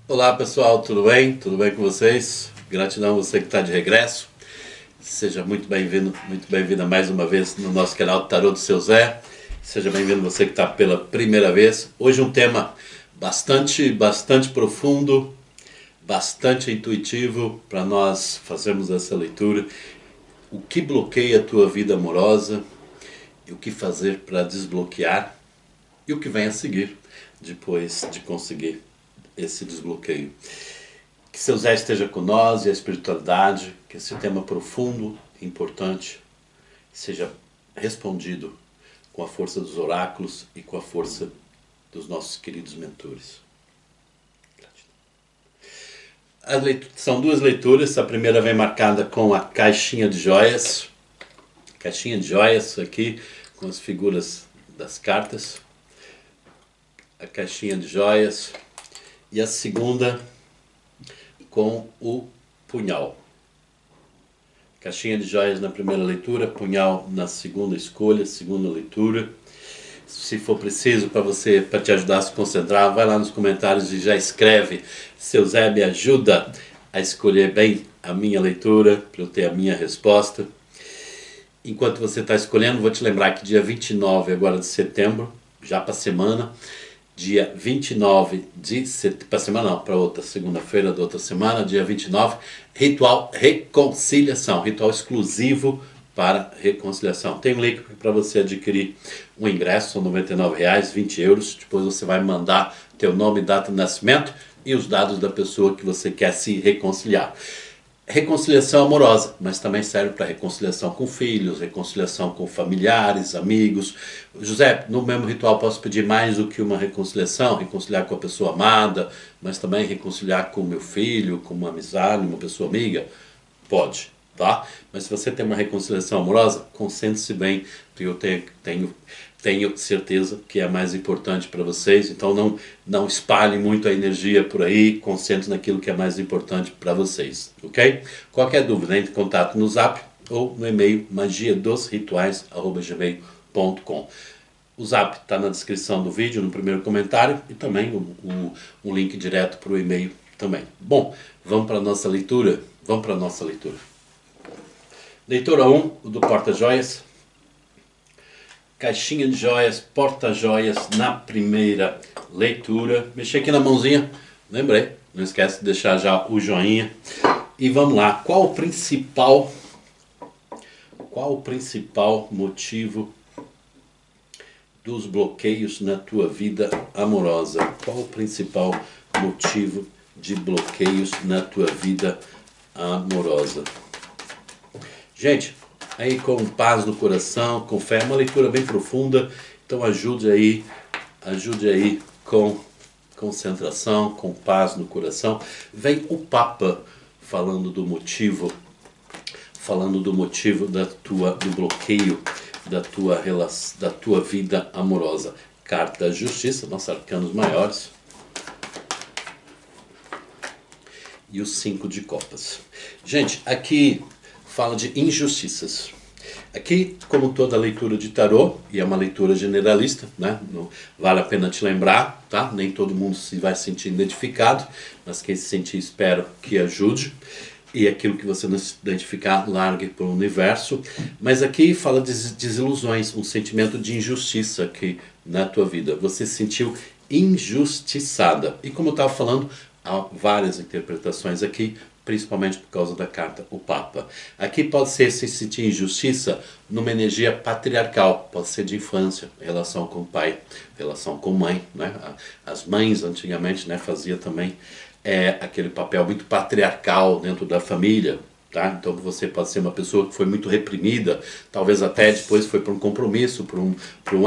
Olá pessoal, tudo bem? Tudo bem com vocês? Gratidão a você que está de regresso. Seja muito bem-vindo, muito bem-vinda mais uma vez no nosso canal Tarô do Seu Zé. Seja bem-vindo você que está pela primeira vez. Hoje um tema bastante profundo, bastante intuitivo para nós fazermos essa leitura. O que bloqueia a tua vida amorosa e o que fazer para desbloquear e o que vem a seguir depois de conseguir esse desbloqueio. Que seu Zé esteja com nós e a espiritualidade, que esse tema profundo, importante, seja respondido com a força dos oráculos e com a força dos nossos queridos mentores. São duas leituras. A primeira vem marcada com a caixinha de joias. Caixinha de joias aqui com as figuras das cartas. A caixinha de joias. E a segunda com o punhal. Caixinha de joias na primeira leitura, punhal na segunda escolha, segunda leitura. Se for preciso para te ajudar a se concentrar, vai lá nos comentários e já escreve: seu Zé, me ajuda a escolher bem a minha leitura, para eu ter a minha resposta. Enquanto você está escolhendo, vou te lembrar que dia 29 agora de setembro, já para a semana, dia 29 de setembro, para semana não, para outra segunda-feira da outra semana, dia 29, ritual reconciliação, ritual exclusivo para reconciliação. Tem um link para você adquirir um ingresso, são R$ 99,00, 20 euros. Depois você vai mandar teu nome, data de nascimento e os dados da pessoa que você quer se reconciliar. Reconciliação amorosa, mas também serve para reconciliação com filhos, reconciliação com familiares, amigos. José, no mesmo ritual posso pedir mais do que uma reconciliação? Reconciliar com a pessoa amada, mas também reconciliar com o meu filho, com uma amizade, uma pessoa amiga? Pode, tá? Mas se você tem uma reconciliação amorosa, concentre-se bem, porque eu tenho certeza que é mais importante para vocês. Então não espalhe muito a energia por aí, concentre naquilo que é mais importante para vocês, ok? Qualquer dúvida, entre em contato no Zap ou no e-mail magiadosrituais@gmail.com. O Zap está na descrição do vídeo, no primeiro comentário, e também um link direto para o e-mail também. Bom, vamos para a nossa leitura? Vamos para a nossa leitura. Leitura 1, o do Porta-Joias. Caixinha de joias, porta-joias na primeira leitura. Mexi aqui na mãozinha, lembrei, não esquece de deixar já o joinha. E vamos lá, qual o principal motivo dos bloqueios na tua vida amorosa? Qual o principal motivo de bloqueios na tua vida amorosa? Gente, aí com paz no coração, com fé, é uma leitura bem profunda, então ajude aí com concentração, com paz no coração. Vem o Papa falando do motivo do bloqueio da tua vida amorosa. Carta Justiça, nossos arcanos maiores. E o 5 de copas. Gente, aqui fala de injustiças. Aqui, como toda leitura de tarô, e é uma leitura generalista, né? Não vale a pena te lembrar, tá? Nem todo mundo vai se sentir identificado, mas quem se sentir, espero que ajude. E aquilo que você não se identificar, largue para o universo. Mas aqui fala de desilusões, um sentimento de injustiça aqui na tua vida. Você se sentiu injustiçada. E como eu estava falando, há várias interpretações aqui, principalmente por causa da carta o Papa. Aqui pode ser se sentir injustiça numa energia patriarcal, pode ser de infância, relação com o pai, relação com mãe, né? As mães antigamente, né, faziam também aquele papel muito patriarcal dentro da família, tá? Então você pode ser uma pessoa que foi muito reprimida, talvez até depois foi por um compromisso, por um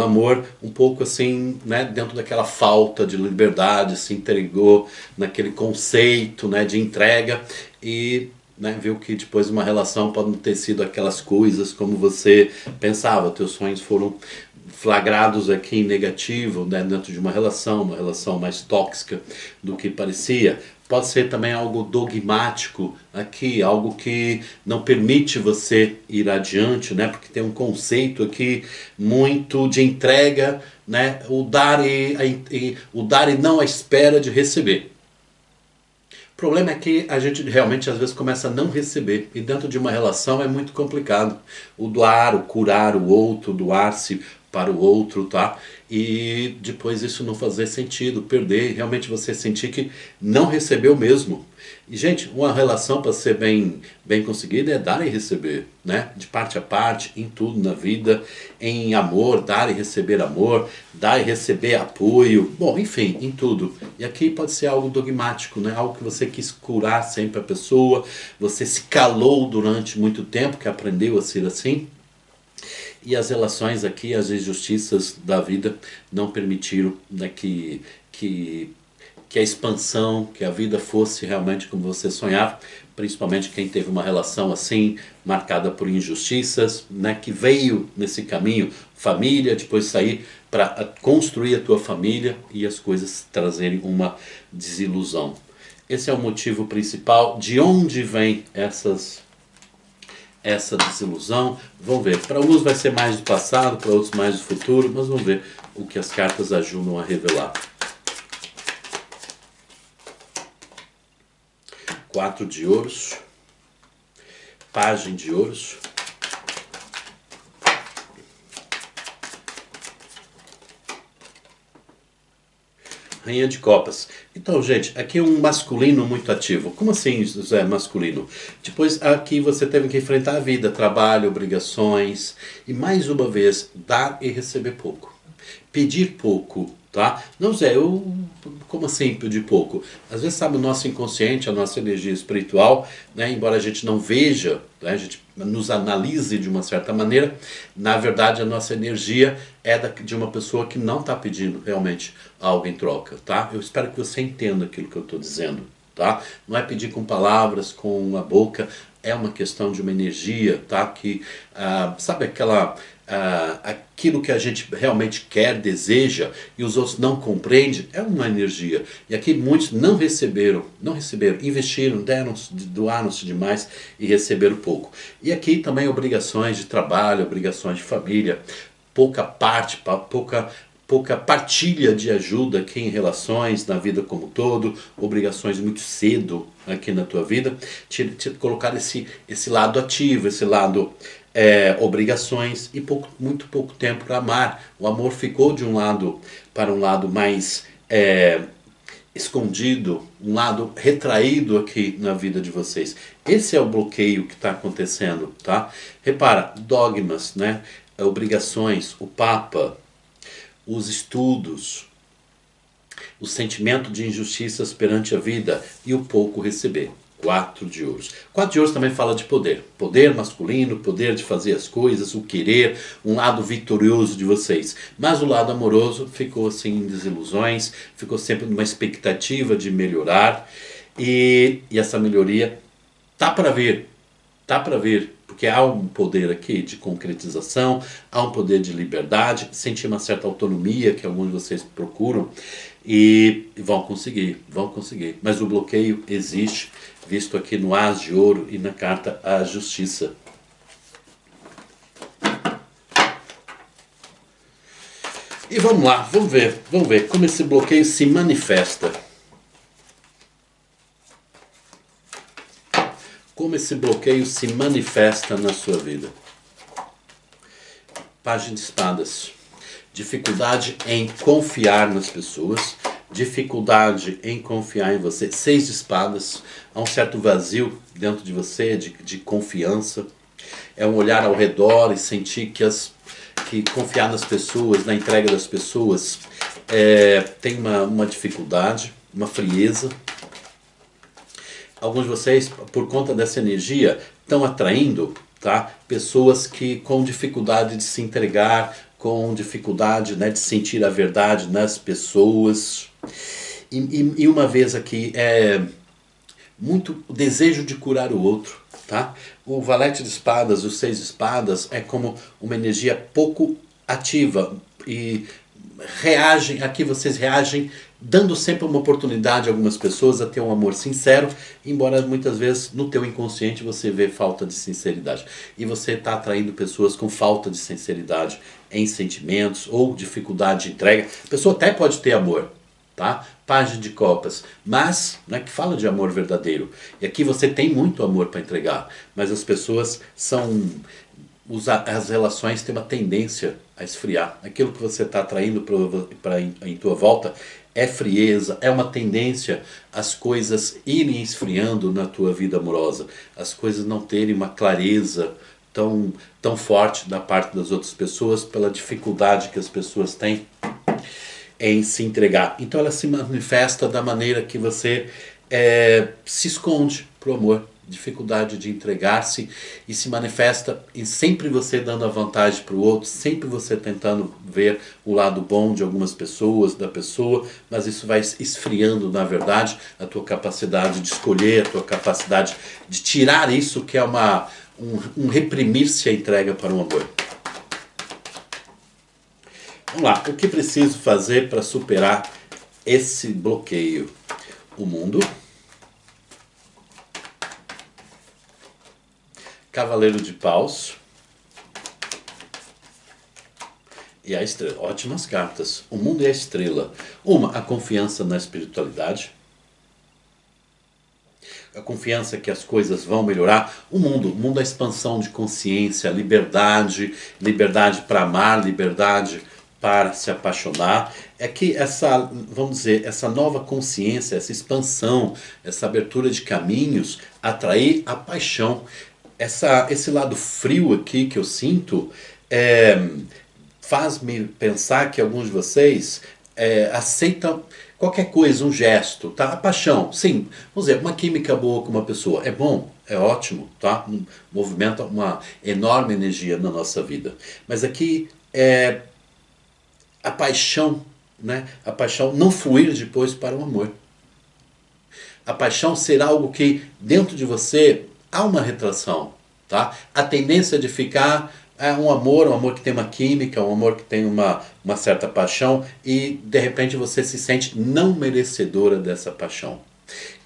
amor, um pouco assim, né, dentro daquela falta de liberdade, se entregou naquele conceito, né, de entrega e, né, viu que depois uma relação pode não ter sido aquelas coisas como você pensava, teus sonhos foram flagrados aqui em negativo, né, dentro de uma relação mais tóxica do que parecia. Pode ser também algo dogmático aqui, algo que não permite você ir adiante, né? Porque tem um conceito aqui muito de entrega, né? O dar e não à espera de receber. problema é que a gente realmente às vezes começa a não receber. E dentro de uma relação é muito complicado. O doar, o curar o outro, doar-se para o outro, tá? E depois isso não fazer sentido, perder, realmente você sentir que não recebeu mesmo. E, gente, uma relação para ser bem conseguida é dar e receber, né? De parte a parte, em tudo na vida, em amor, dar e receber amor, dar e receber apoio, bom, enfim, em tudo. E aqui pode ser algo dogmático, né? Algo que você quis curar sempre a pessoa, você se calou durante muito tempo, que aprendeu a ser assim. E as relações aqui, as injustiças da vida não permitiram, né, que a expansão, que a vida fosse realmente como você sonhava, principalmente quem teve uma relação assim, marcada por injustiças, né, que veio nesse caminho, família, depois sair para construir a tua família e as coisas trazerem uma desilusão. Esse é o motivo principal. De onde vem essa desilusão? Vamos ver. Para uns vai ser mais do passado, para outros mais do futuro, mas vamos ver o que as cartas ajudam a revelar. 4 de ouros, Pagem de ouros, Rainha de Copas. Então, gente, aqui é um masculino muito ativo. Como assim, José, masculino? Depois aqui você teve que enfrentar a vida, trabalho, obrigações, e mais uma vez, dar e receber pouco. Pedir pouco, tá? Não, Zé, como assim pedir pouco? Às vezes, sabe, o nosso inconsciente, a nossa energia espiritual, né, embora a gente não veja, né, a gente nos analise de uma certa maneira, na verdade a nossa energia é de uma pessoa que não está pedindo realmente algo em troca, tá? Eu espero que você entenda aquilo que eu estou dizendo, tá? Não é pedir com palavras, com a boca, é uma questão de uma energia, tá? Que, sabe aquilo que a gente realmente quer, deseja, e os outros não compreendem, é uma energia. E aqui muitos não receberam, investiram, doaram-se demais e receberam pouco. E aqui também obrigações de trabalho, obrigações de família, pouca partilha de ajuda aqui em relações, na vida como um todo, obrigações muito cedo aqui na tua vida, colocar esse lado ativo, esse lado obrigações e muito pouco tempo para amar. O amor ficou de um lado para um lado mais escondido, um lado retraído aqui na vida de vocês. Esse é o bloqueio que está acontecendo, tá? Repara, dogmas, né? Obrigações, o Papa, os estudos, o sentimento de injustiças perante a vida e o pouco receber. 4 de ouros. 4 de ouros também fala de poder. Poder masculino, poder de fazer as coisas, o querer, um lado vitorioso de vocês. Mas o lado amoroso ficou assim em desilusões, ficou sempre numa expectativa de melhorar. E essa melhoria tá para vir. Tá para vir. Porque há um poder aqui de concretização, há um poder de liberdade, sentir uma certa autonomia que alguns de vocês procuram e vão conseguir. Mas o bloqueio existe, visto aqui no As de Ouro e na carta à Justiça. E vamos lá, vamos ver como esse bloqueio se manifesta. Como esse bloqueio se manifesta na sua vida. Página de espadas. Dificuldade em confiar nas pessoas. Dificuldade em confiar em você. 6 de espadas. Há um certo vazio dentro de você, de confiança. É um olhar ao redor e sentir que confiar nas pessoas, na entrega das pessoas, tem uma dificuldade, uma frieza. Alguns de vocês, por conta dessa energia, estão atraindo, tá, pessoas que com dificuldade de se entregar, com dificuldade, né, de sentir a verdade nas pessoas. E uma vez aqui, muito desejo de curar o outro. Tá? O valete de espadas, os 6 de espadas, é como uma energia pouco ativa. E aqui vocês reagem dando sempre uma oportunidade a algumas pessoas a ter um amor sincero, embora muitas vezes no teu inconsciente você vê falta de sinceridade. E você está atraindo pessoas com falta de sinceridade em sentimentos ou dificuldade de entrega. A pessoa até pode ter amor, tá? Pajem de Copas, mas né, que fala de amor verdadeiro. E aqui você tem muito amor para entregar, mas as pessoas são... as relações têm uma tendência a esfriar. Aquilo que você está atraindo em tua volta é frieza, é uma tendência as coisas irem esfriando na tua vida amorosa, as coisas não terem uma clareza tão forte da parte das outras pessoas pela dificuldade que as pessoas têm em se entregar. Então ela se manifesta da maneira que você se esconde pro amor, dificuldade de entregar-se, e se manifesta em sempre você dando a vantagem para o outro, sempre você tentando ver o lado bom de algumas pessoas, da pessoa, mas isso vai esfriando, na verdade, a tua capacidade de escolher, a tua capacidade de tirar isso que é um reprimir-se a entrega para um amor. Vamos lá, o que preciso fazer para superar esse bloqueio? O mundo, Cavaleiro de Paus e a estrela. Ótimas cartas. O mundo e a estrela. Uma, a confiança na espiritualidade. A confiança que as coisas vão melhorar. O mundo é a expansão de consciência, liberdade, liberdade para amar, liberdade para se apaixonar. É que vamos dizer, essa nova consciência, essa expansão, essa abertura de caminhos, atrair a paixão. Esse lado frio aqui que eu sinto faz-me pensar que alguns de vocês aceitam qualquer coisa, um gesto, tá? A paixão, sim, vamos dizer, uma química boa com uma pessoa é bom, é ótimo, tá? Movimenta uma enorme energia na nossa vida. Mas aqui a paixão, né? A paixão não fluir depois para o amor. A paixão ser algo que dentro de você há uma retração, tá? A tendência de ficar um amor que tem uma química, um amor que tem uma certa paixão, e de repente você se sente não merecedora dessa paixão.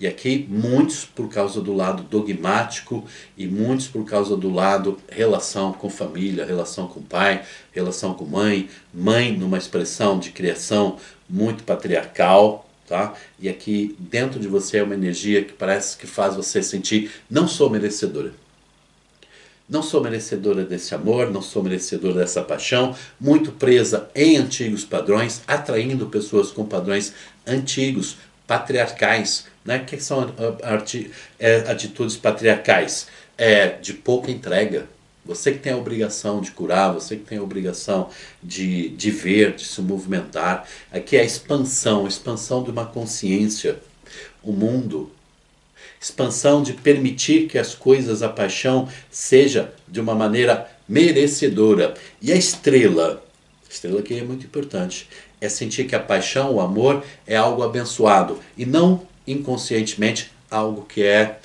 E aqui muitos por causa do lado dogmático e muitos por causa do lado relação com família, relação com pai, relação com mãe, mãe numa expressão de criação muito patriarcal. Tá? E aqui dentro de você é uma energia que parece que faz você sentir: não sou merecedora. Não sou merecedora desse amor, não sou merecedora dessa paixão, muito presa em antigos padrões, atraindo pessoas com padrões antigos, patriarcais. Né? O que são atitudes patriarcais? De pouca entrega. Você que tem a obrigação de curar, você que tem a obrigação de ver, de se movimentar. Aqui é a expansão de uma consciência. O mundo, expansão de permitir que as coisas, a paixão, seja de uma maneira merecedora. E a estrela aqui é muito importante, é sentir que a paixão, o amor, é algo abençoado e não inconscientemente algo que é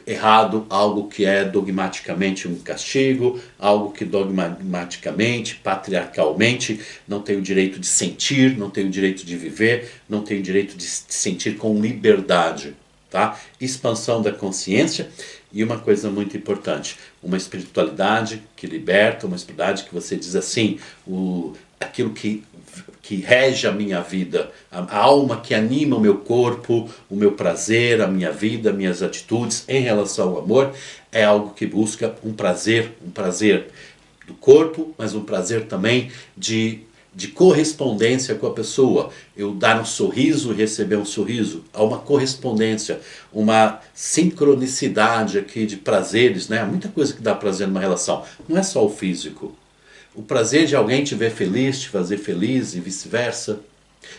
errado, algo que é dogmaticamente um castigo, algo que dogmaticamente, patriarcalmente, não tem o direito de sentir, não tem o direito de viver, não tem o direito de sentir com liberdade. Tá? Expansão da consciência e uma coisa muito importante, uma espiritualidade que liberta, uma espiritualidade que você diz assim, aquilo que rege a minha vida, a alma que anima o meu corpo, o meu prazer, a minha vida, minhas atitudes em relação ao amor, é algo que busca um prazer do corpo, mas um prazer também de correspondência com a pessoa. Eu dar um sorriso e receber um sorriso. Há uma correspondência, uma sincronicidade aqui de prazeres, né? Há muita coisa que dá prazer numa relação. Não é só o físico. O prazer de alguém te ver feliz, te fazer feliz e vice-versa.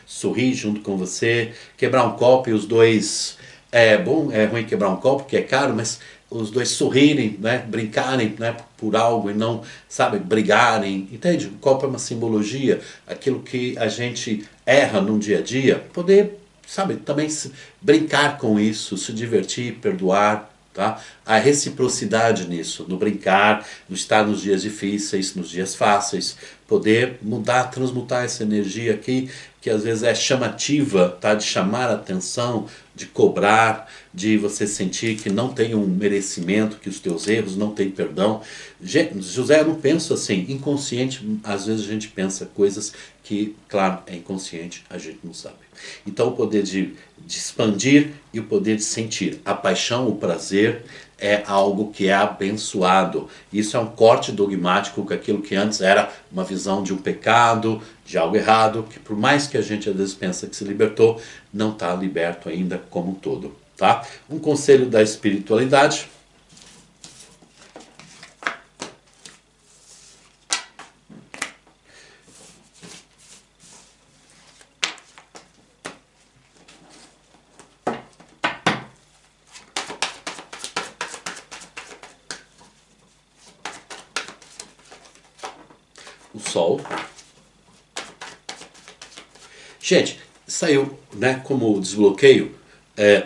Sorrir junto com você. Quebrar um copo e os dois... É ruim quebrar um copo, porque é caro, mas os dois sorrirem, né, brincarem, né, por algo e não, sabe, brigarem, entende? O copo é uma simbologia, aquilo que a gente erra no dia a dia, poder, sabe, também brincar com isso, se divertir, perdoar, tá? A reciprocidade nisso, no brincar, no estar nos dias difíceis, nos dias fáceis, poder mudar, transmutar essa energia aqui, que às vezes é chamativa, tá? De chamar a atenção, de cobrar, de você sentir que não tem um merecimento, que os teus erros não têm perdão. José, eu não penso assim, inconsciente, às vezes a gente pensa coisas que, claro, é inconsciente, a gente não sabe. Então o poder de expandir e o poder de sentir. A paixão, o prazer, é algo que é abençoado. Isso é um corte dogmático com aquilo que antes era uma visão de um pecado, de algo errado, que por mais que a gente às vezes pensa que se libertou, não está liberto ainda como um todo. Tá? Um conselho da espiritualidade. O Sol. Gente, saiu, né, como desbloqueio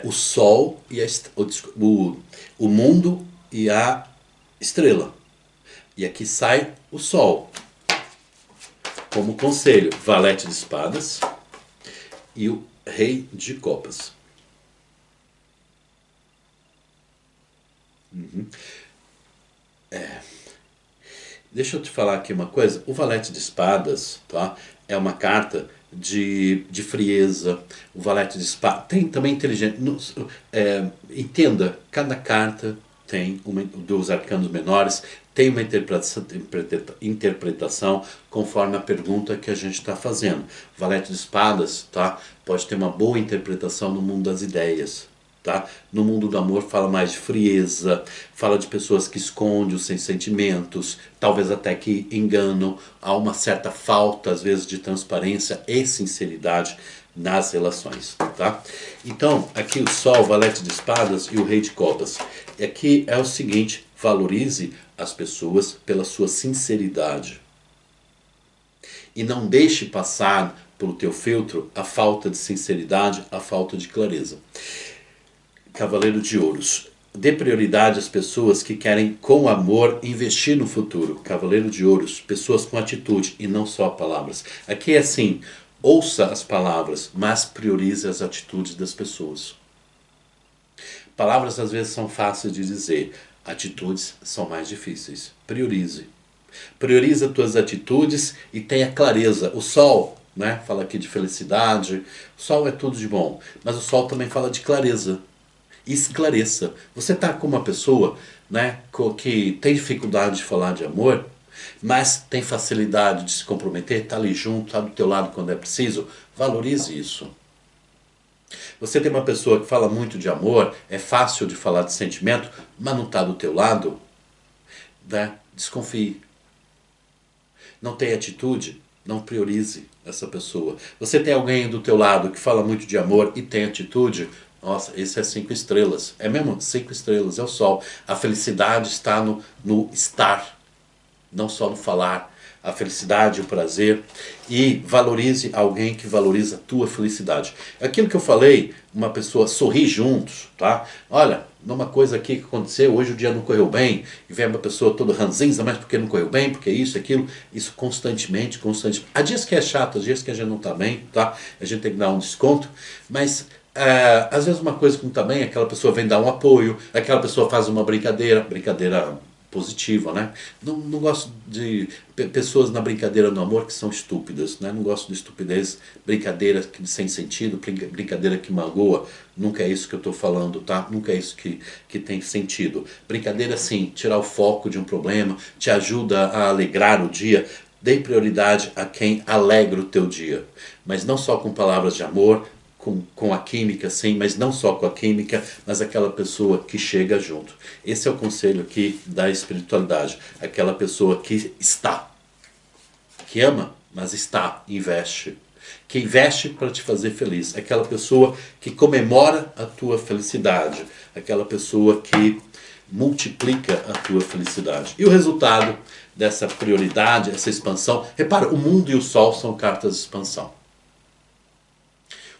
o Sol e o mundo e a estrela. E aqui sai o Sol. Como conselho, valete de espadas e o rei de copas. Deixa eu te falar aqui uma coisa. O valete de espadas, tá, é uma carta de frieza. O valete de espadas tem também inteligência. Entenda, cada carta tem dos arcanos menores tem uma interpretação conforme a pergunta que a gente está fazendo. O valete de espadas, tá, pode ter uma boa interpretação no mundo das ideias. Tá? No mundo do amor fala mais de frieza, fala de pessoas que escondem os seus sentimentos, talvez até que enganam, há uma certa falta às vezes de transparência e sinceridade nas relações. Tá? Então, aqui o Sol, o valete de espadas e o rei de copas. E aqui é o seguinte, valorize as pessoas pela sua sinceridade. E não deixe passar pelo teu filtro a falta de sinceridade, a falta de clareza. Cavaleiro de Ouros. Dê prioridade às pessoas que querem, com amor, investir no futuro. Cavaleiro de Ouros. Pessoas com atitude e não só palavras. Aqui é assim, ouça as palavras, mas priorize as atitudes das pessoas. Palavras às vezes são fáceis de dizer, atitudes são mais difíceis. Priorize. Priorize as tuas atitudes e tenha clareza. O Sol, né, fala aqui de felicidade. O Sol é tudo de bom, mas o Sol também fala de clareza. Esclareça. Você está com uma pessoa, né, que tem dificuldade de falar de amor, mas tem facilidade de se comprometer, está ali junto, está do teu lado quando é preciso, valorize isso. Você tem uma pessoa que fala muito de amor, é fácil de falar de sentimento, mas não está do teu lado, né? Desconfie. Não tem atitude, não priorize essa pessoa. Você tem alguém do teu lado que fala muito de amor e tem atitude, nossa, esse é 5 estrelas. É mesmo? 5 estrelas, é o Sol. A felicidade está no estar, não só no falar. A felicidade, o prazer. E valorize alguém que valoriza a tua felicidade. Aquilo que eu falei, uma pessoa sorri juntos, tá? Olha, numa coisa aqui que aconteceu, hoje o dia não correu bem, e vem uma pessoa toda ranzinza, mas porque não correu bem, porque isso, aquilo, isso constantemente. Há dias que é chato, há dias que a gente não está bem, tá? A gente tem que dar um desconto, mas às vezes uma coisa que não está bem, aquela pessoa vem dar um apoio, aquela pessoa faz uma brincadeira positiva, né? Não gosto de pessoas na brincadeira no amor que são estúpidas, né? Não gosto de estupidez, brincadeira sem sentido, brincadeira que magoa. Nunca é isso que eu estou falando, tá? Nunca é isso que tem sentido. Brincadeira, sim, tirar o foco de um problema, te ajuda a alegrar o dia. Dê prioridade a quem alegra o teu dia. Mas não só com palavras de amor, com a química, sim, mas não só com a química, mas aquela pessoa que chega junto. Esse é o conselho aqui da espiritualidade. Aquela pessoa que está, que ama, mas está, investe. Que investe para te fazer feliz. Aquela pessoa que comemora a tua felicidade. Aquela pessoa que multiplica a tua felicidade. E o resultado dessa prioridade, essa expansão, repara, o mundo e o Sol são cartas de expansão.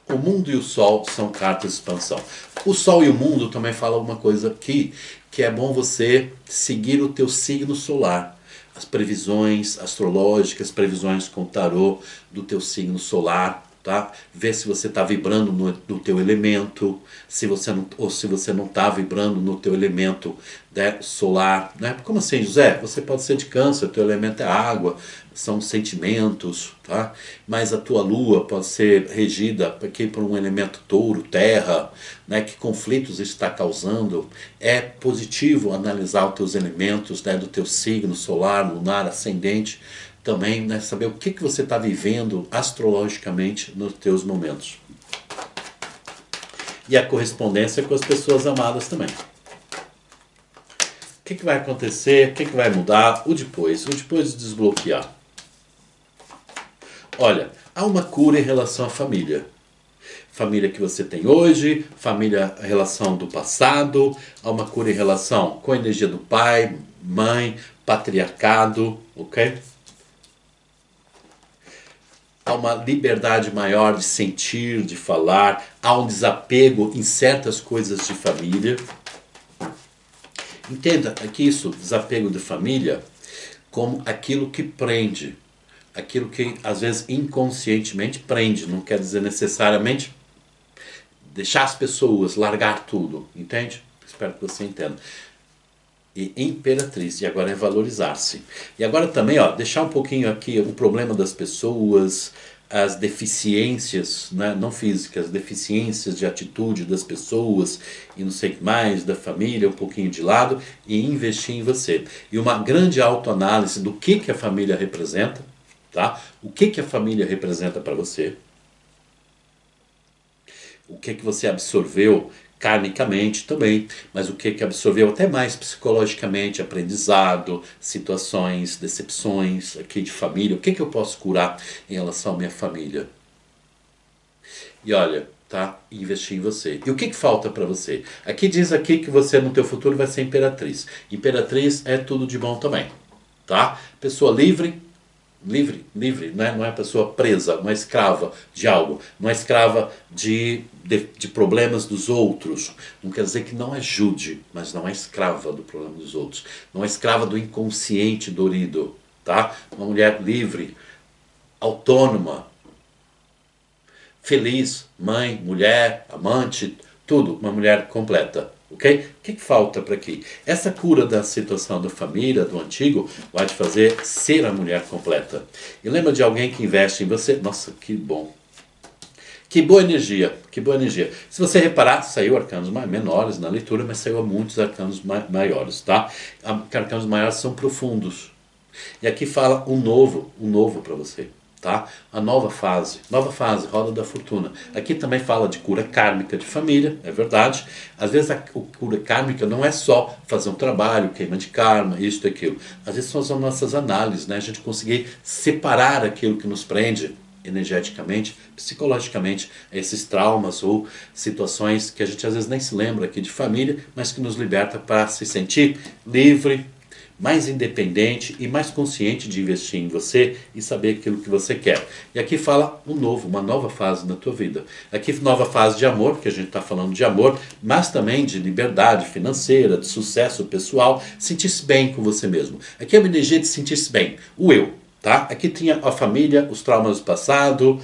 O mundo e o Sol são cartas de expansão. O Sol e o mundo também falam uma coisa aqui, que é bom você seguir o teu signo solar. as previsões astrológicas, previsões com o tarô do teu signo solar, tá? Vê se você está vibrando no teu elemento, se você não, ou se você não está vibrando no teu elemento, né, solar, né? Como assim, José? Você pode ser de câncer, teu elemento é água, são sentimentos, tá? Mas a tua lua pode ser regida aqui por um elemento touro, terra, né? Que conflitos está causando. É positivo analisar os teus elementos, né, do teu signo solar, lunar, ascendente, também, né, saber o que você está vivendo astrologicamente nos teus momentos. E a correspondência com as pessoas amadas também. O que vai acontecer? O que vai mudar? O depois de desbloquear. Olha, há uma cura em relação à família. Família que você tem hoje, família, a relação do passado, há uma cura em relação com a energia do pai, mãe, patriarcado, ok? Há uma liberdade maior de sentir, de falar, há um desapego em certas coisas de família. Entenda aqui isso, desapego de família, como aquilo que prende, aquilo que às vezes inconscientemente prende, não quer dizer necessariamente deixar as pessoas, largar tudo, entende? Espero que você entenda. E imperatriz, e agora é valorizar-se. E agora também, ó, deixar um pouquinho aqui o problema das pessoas, as deficiências, né, não físicas, deficiências de atitude das pessoas e não sei o que mais, da família, um pouquinho de lado e investir em você. E uma grande autoanálise do que a família representa, tá? O que a família representa para você, o que você absorveu karmicamente também, mas o que absorveu até mais psicologicamente, aprendizado, situações, decepções aqui de família, o que eu posso curar em relação à minha família. E olha, tá? Investir em você. E o que falta para você? Aqui diz aqui que você no teu futuro vai ser imperatriz. Imperatriz é tudo de bom também, tá? Pessoa livre, né? Não é a pessoa presa, não é escrava de algo, não é escrava de problemas dos outros. Não quer dizer que não ajude, mas não é escrava do problema dos outros. Não é escrava do inconsciente dorido, tá? Uma mulher livre, autônoma, feliz, mãe, mulher, amante, tudo, uma mulher completa. Ok? O que falta para aqui? Essa cura da situação da família, do antigo, vai te fazer ser a mulher completa. E lembra de alguém que investe em você? Nossa, que bom. Que boa energia, que boa energia. Se você reparar, saiu arcanos menores na leitura, mas saiu muitos arcanos maiores, tá? Arcanos maiores são profundos. E aqui fala um novo para você. Tá? A nova fase, roda da fortuna. Aqui também fala de cura kármica de família, é verdade. Às vezes a cura kármica não é só fazer um trabalho, queima de karma, isso e aquilo. Às vezes são as nossas análises, né? A gente conseguir separar aquilo que nos prende energeticamente, psicologicamente, esses traumas ou situações que a gente às vezes nem se lembra aqui de família, mas que nos liberta para se sentir livre, mais independente e mais consciente de investir em você e saber aquilo que você quer. E aqui fala uma nova fase na tua vida. Aqui nova fase de amor, porque a gente está falando de amor, mas também de liberdade financeira, de sucesso pessoal, sentir-se bem com você mesmo. Aqui é uma energia de sentir-se bem, o eu. Tá? Aqui tinha a família, os traumas do passado,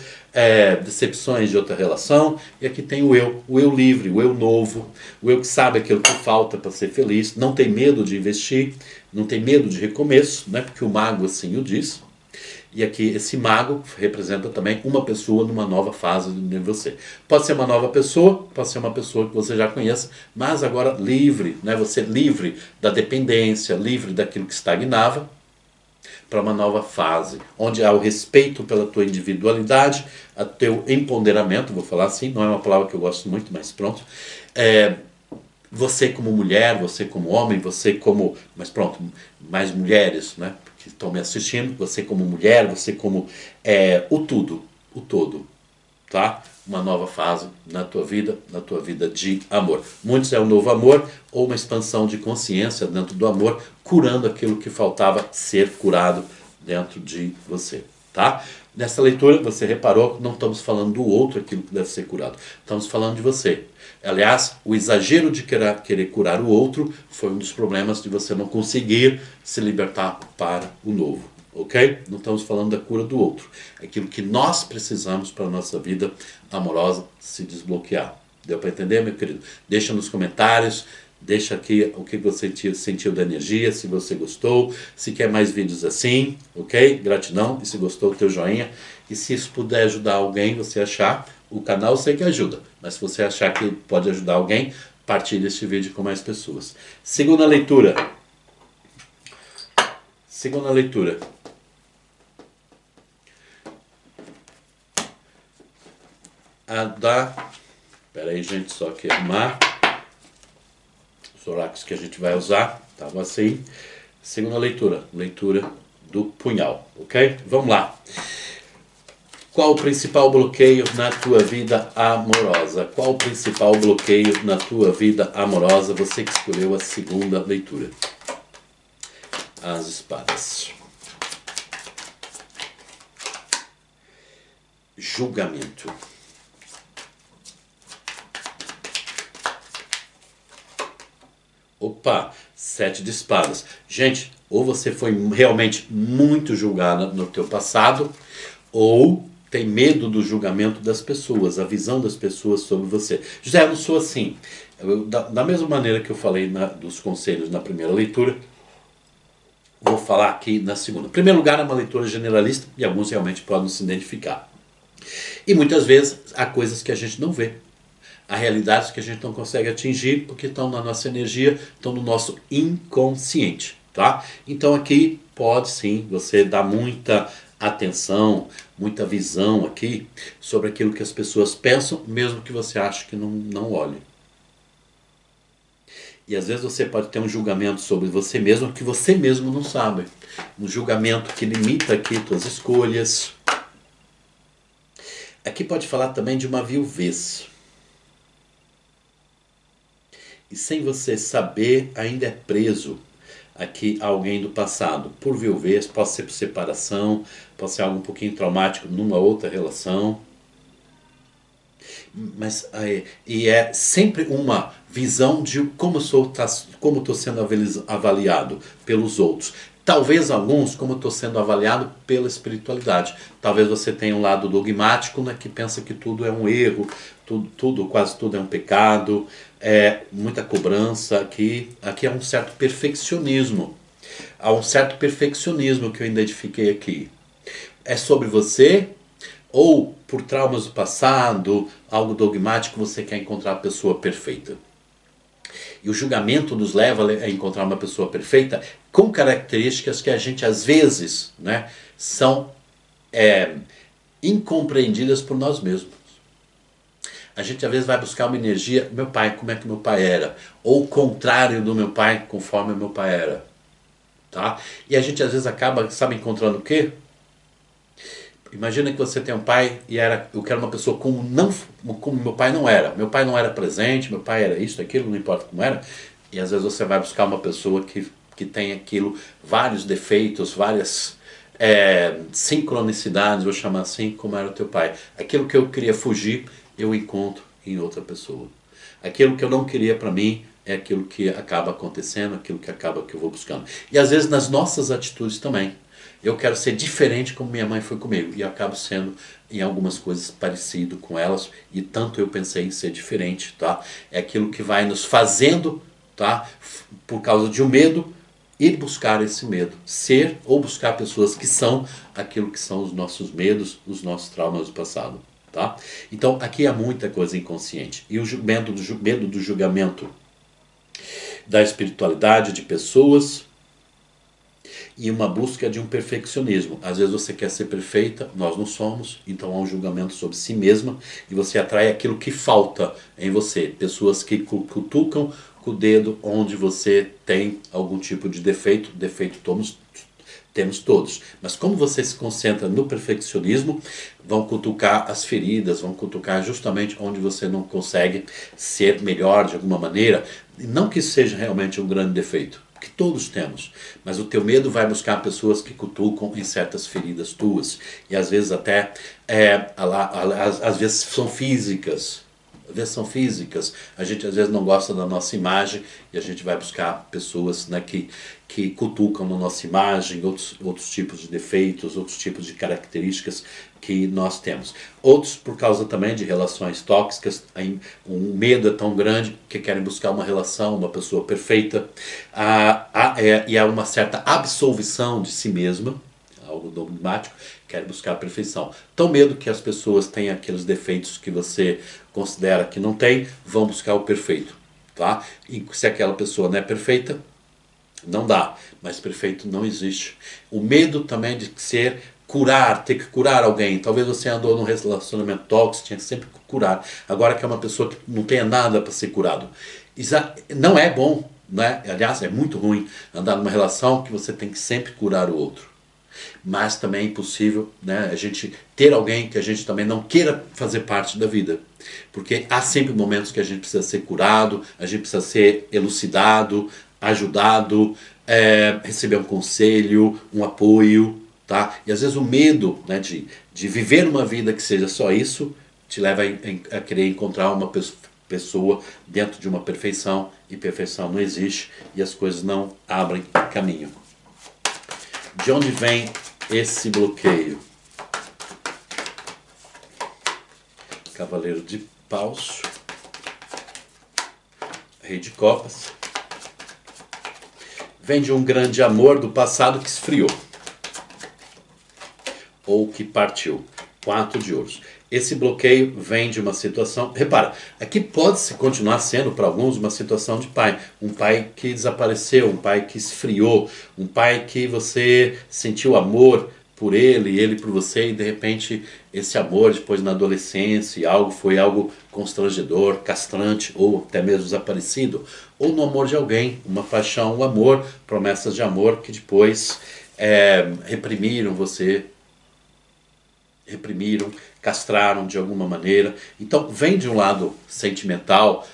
decepções de outra relação, e aqui tem o eu livre, o eu novo, o eu que sabe aquilo que falta para ser feliz, não tem medo de investir, não tem medo de recomeço, né? Porque o mago assim o diz. E aqui esse mago representa também uma pessoa numa nova fase de você. Pode ser uma nova pessoa, pode ser uma pessoa que você já conhece, mas agora livre, né? Você livre da dependência, livre daquilo que estagnava, para uma nova fase, onde há o respeito pela tua individualidade, o teu empoderamento, vou falar assim, não é uma palavra que eu gosto muito, mas pronto. Você como mulher, você como homem, você como... Mas pronto, mais mulheres, né, que estão me assistindo, você como mulher, você como o todo, tá? Uma nova fase na tua vida de amor. Muitos é um novo amor ou uma expansão de consciência dentro do amor, curando aquilo que faltava ser curado dentro de você, tá? Nessa leitura, você reparou que não estamos falando do outro, aquilo que deve ser curado. Estamos falando de você. Aliás, o exagero de querer curar o outro foi um dos problemas de você não conseguir se libertar para o novo. Ok? Não estamos falando da cura do outro. É aquilo que nós precisamos para a nossa vida amorosa se desbloquear. Deu para entender, meu querido? Deixa nos comentários. Deixa aqui o que você sentiu da energia, se você gostou, se quer mais vídeos assim, ok? Gratidão, e se gostou, teu joinha. E se isso puder ajudar alguém, você achar, o canal eu sei que ajuda, mas se você achar que pode ajudar alguém, partilhe este vídeo com mais pessoas. Segunda leitura. Segunda leitura. Espera aí, gente, só que arrumar os oráculos que a gente vai usar, estavam assim. Segunda leitura, leitura do punhal, ok? Vamos lá. Qual o principal bloqueio na tua vida amorosa? Qual o principal bloqueio na tua vida amorosa? Você que escolheu a segunda leitura. As espadas. Julgamento. Opa, 7 de espadas. Gente, ou você foi realmente muito julgada no teu passado, ou tem medo do julgamento das pessoas, a visão das pessoas sobre você. José, eu não sou assim. Da mesma maneira que eu falei dos conselhos na primeira leitura, vou falar aqui na segunda. Em primeiro lugar, é uma leitura generalista e alguns realmente podem se identificar. E muitas vezes há coisas que a gente não vê. Há realidades que a gente não consegue atingir porque estão na nossa energia, estão no nosso inconsciente, tá? Então aqui pode sim você dar muita atenção, muita visão aqui sobre aquilo que as pessoas pensam, mesmo que você ache que não olhe. E às vezes você pode ter um julgamento sobre você mesmo que você mesmo não sabe. Um julgamento que limita aqui suas escolhas. Aqui pode falar também de uma viuvez. E sem você saber, ainda é preso aqui a alguém do passado. Por viuvez, pode ser por separação, pode ser algo um pouquinho traumático numa outra relação. Mas e é sempre uma visão de como estou sendo avaliado pelos outros. Talvez alguns, como estou sendo avaliado pela espiritualidade. Talvez você tenha um lado dogmático, né, que pensa que tudo é um erro, quase tudo é um pecado, muita cobrança aqui. Aqui há um certo perfeccionismo. Há um certo perfeccionismo que eu identifiquei aqui. É sobre você, ou por traumas do passado, algo dogmático, você quer encontrar a pessoa perfeita. E o julgamento nos leva a encontrar uma pessoa perfeita com características que a gente às vezes, né, são incompreendidas por nós mesmos. A gente às vezes vai buscar uma energia, meu pai, como é que meu pai era? Ou o contrário do meu pai, conforme meu pai era. Tá? E a gente às vezes acaba, sabe, encontrando o quê? Imagina que você tem um pai e eu quero uma pessoa como meu pai não era. Meu pai não era presente, meu pai era isso, aquilo, não importa como era. E às vezes você vai buscar uma pessoa que tem aquilo, vários defeitos, várias sincronicidades, vou chamar assim, como era o teu pai. Aquilo que eu queria fugir, eu encontro em outra pessoa. Aquilo que eu não queria para mim é aquilo que acaba acontecendo, aquilo que eu vou buscando. E às vezes nas nossas atitudes também. Eu quero ser diferente como minha mãe foi comigo. E eu acabo sendo, em algumas coisas, parecido com elas. E tanto eu pensei em ser diferente, tá? É aquilo que vai nos fazendo, tá? Por causa de um medo, ir buscar esse medo. Ser ou buscar pessoas que são aquilo que são os nossos medos, os nossos traumas do passado, tá? Então, aqui há muita coisa inconsciente. E o medo do julgamento da espiritualidade, de pessoas, e uma busca de um perfeccionismo. Às vezes você quer ser perfeita, nós não somos, então há um julgamento sobre si mesma e você atrai aquilo que falta em você. Pessoas que cutucam com o dedo onde você tem algum tipo de defeito. Defeito temos todos. Mas como você se concentra no perfeccionismo, vão cutucar as feridas, vão cutucar justamente onde você não consegue ser melhor de alguma maneira. Não que isso seja realmente um grande defeito. porque todos temos, mas o teu medo vai buscar pessoas que cutucam em certas feridas tuas, e às vezes até, às vezes são físicas, a gente às vezes não gosta da nossa imagem e a gente vai buscar pessoas, né, que cutucam na nossa imagem, outros tipos de defeitos, outros tipos de características que nós temos. Outros por causa também de relações tóxicas, o medo é tão grande que querem buscar uma relação, uma pessoa perfeita, e há uma certa absolvição de si mesma, algo dogmático, quer buscar a perfeição. Tão medo que as pessoas têm aqueles defeitos que você considera que não tem, vão buscar o perfeito, tá? E se aquela pessoa não é perfeita, não dá, mas perfeito não existe. O medo também de ter que curar alguém. Talvez você andou num relacionamento tóxico, tinha que sempre curar. Agora que é uma pessoa que não tenha nada para ser curado. Isso não é bom, né? Aliás, é muito ruim andar numa relação que você tem que sempre curar o outro. Mas também é impossível, né, a gente ter alguém que a gente também não queira fazer parte da vida. Porque há sempre momentos que a gente precisa ser curado, a gente precisa ser elucidado, ajudado, receber um conselho, um apoio. Tá? E às vezes o medo, né, de viver uma vida que seja só isso te leva a querer encontrar uma pessoa dentro de uma perfeição, e perfeição não existe e as coisas não abrem caminho. De onde vem esse bloqueio? Cavaleiro de Paus, Rei de Copas. Vem de um grande amor do passado que esfriou, ou que partiu. 4 de ouros. Esse bloqueio vem de uma situação... Repara, aqui pode continuar sendo para alguns uma situação de pai. Um pai que desapareceu, um pai que esfriou, um pai que você sentiu amor por ele, ele por você, e de repente esse amor depois na adolescência foi algo constrangedor, castrante, ou até mesmo desaparecido. Ou no amor de alguém, uma paixão, um amor, promessas de amor que depois reprimiram você, castraram de alguma maneira. Então vem de um lado sentimental,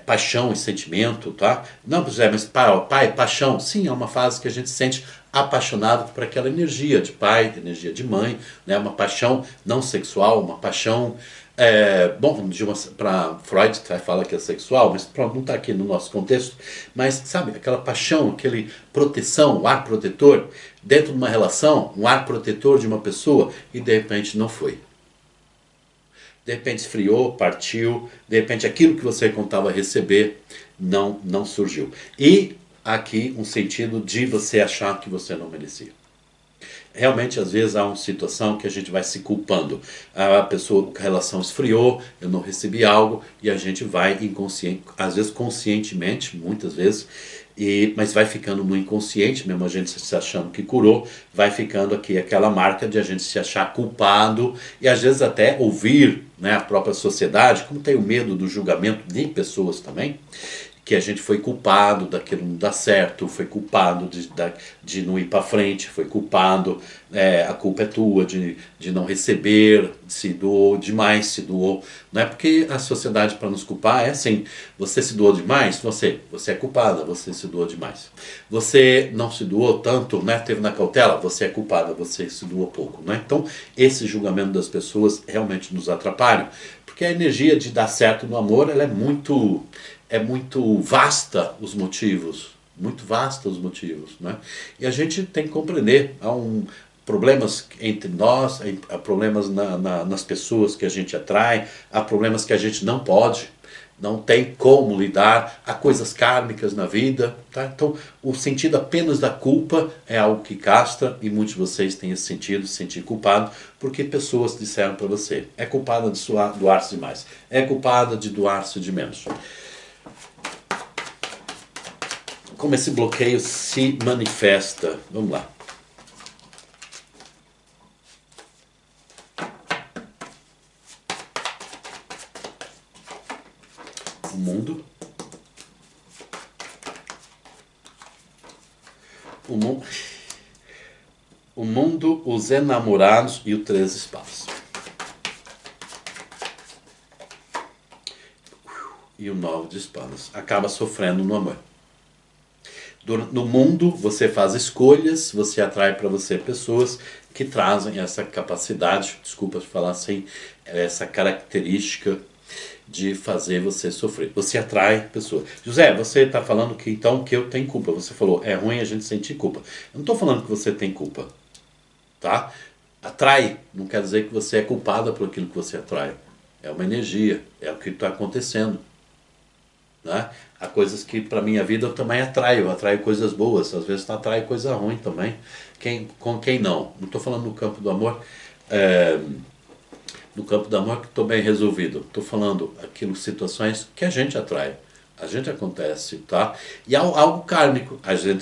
paixão e sentimento, tá? Não, mas pai, paixão, sim, é uma fase que a gente sente apaixonado por aquela energia de pai, energia de mãe, né? Uma paixão não sexual, uma paixão, para Freud fala que é sexual, mas pronto, não está aqui no nosso contexto, mas sabe, aquela paixão, aquele proteção, o ar protetor, dentro de uma relação, um ar protetor de uma pessoa, e de repente não foi. De repente esfriou, partiu, de repente aquilo que você contava receber não surgiu. E aqui um sentido de você achar que você não merecia. Realmente, às vezes, há uma situação que a gente vai se culpando. A relação esfriou, eu não recebi algo, e a gente vai inconsciente, às vezes conscientemente, muitas vezes, mas vai ficando no inconsciente, mesmo a gente se achando que curou, vai ficando aqui aquela marca de a gente se achar culpado, e às vezes até ouvir, né, a própria sociedade, como tem o medo do julgamento de pessoas também, que a gente foi culpado daquilo não dar certo, foi culpado de não ir para frente, foi culpado, a culpa é tua de não receber, se doou demais, se doou. Não é porque a sociedade para nos culpar é assim, você se doou demais, você é culpada, você se doou demais. Você não se doou tanto, né, teve na cautela, você é culpada, você se doou pouco. Né? Então esse julgamento das pessoas realmente nos atrapalha, porque a energia de dar certo no amor ela é muito vasta os motivos, né? E a gente tem que compreender, há problemas entre nós, há problemas nas pessoas que a gente atrai, há problemas que a gente não tem como lidar, há coisas kármicas na vida, tá? Então o sentido apenas da culpa é algo que castra, e muitos de vocês têm esse sentido, se sentir culpado, porque pessoas disseram para você, é culpada de doar-se demais, é culpada de doar-se de menos. Como esse bloqueio se manifesta? Vamos lá. O mundo. O mundo, os enamorados e o 3 de espadas. E o 9 de espadas. Acaba sofrendo no amor. No mundo, você faz escolhas, você atrai para você pessoas que trazem essa capacidade, desculpa falar assim, essa característica de fazer você sofrer. Você atrai pessoas. José, você está falando que então que eu tenho culpa. Você falou, é ruim a gente sentir culpa. Eu não estou falando que você tem culpa, tá? Atrai não quer dizer que você é culpada por aquilo que você atrai. É uma energia, é o que está acontecendo. Né? Há coisas que para minha vida eu também atraio, eu atraio coisas boas, às vezes atraio coisa ruim também. Com quem não? Não estou falando no campo do amor, no campo do amor que estou bem resolvido. Estou falando aquilo, situações que a gente atrai. A gente acontece, tá? E há algo kármico.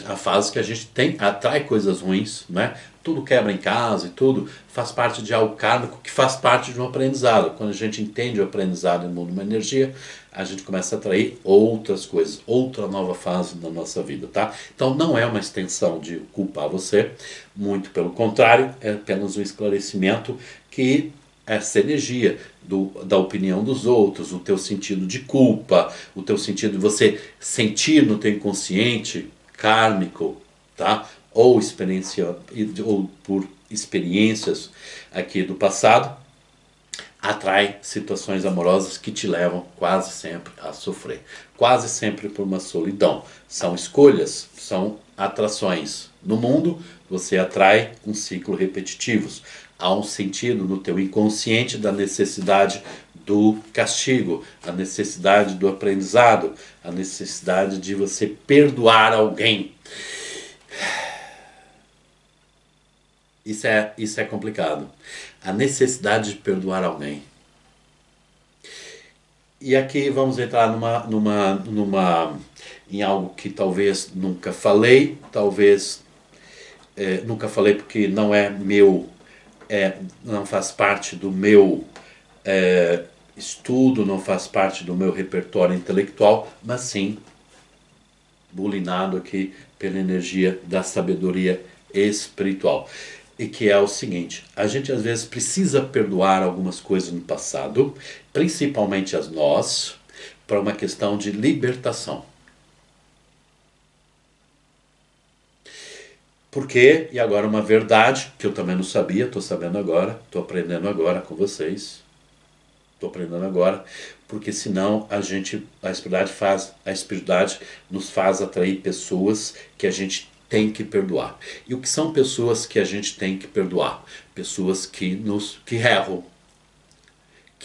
A fase que a gente tem, atrai coisas ruins, né? Tudo quebra em casa e tudo faz parte de algo kármico que faz parte de um aprendizado. Quando a gente entende o aprendizado e muda uma energia, a gente começa a atrair outras coisas, outra nova fase na nossa vida, tá? Então não é uma extensão de culpar você, muito pelo contrário, é apenas um esclarecimento que essa energia da opinião dos outros, o teu sentido de culpa, o teu sentido de você sentir no teu inconsciente kármico, tá? Ou por experiências aqui do passado, atrai situações amorosas que te levam quase sempre a sofrer. Quase sempre por uma solidão. São escolhas, são atrações. No mundo, você atrai um ciclo repetitivos. Há um sentido no teu inconsciente da necessidade do castigo, a necessidade do aprendizado, a necessidade de você perdoar alguém. Isso é complicado. A necessidade de perdoar alguém. E aqui vamos entrar em algo que talvez nunca falei, talvez nunca falei porque não é meu, não faz parte do meu estudo, não faz parte do meu repertório intelectual, mas sim bulinado aqui pela energia da sabedoria espiritual. E que é o seguinte, a gente às vezes precisa perdoar algumas coisas no passado, principalmente as nós, para uma questão de libertação. Porque, e agora uma verdade que eu também não sabia, estou sabendo agora, estou aprendendo agora com vocês, estou aprendendo agora, porque senão a espiritualidade nos faz atrair pessoas que a gente tem que perdoar. E o que são pessoas que a gente tem que perdoar? Pessoas que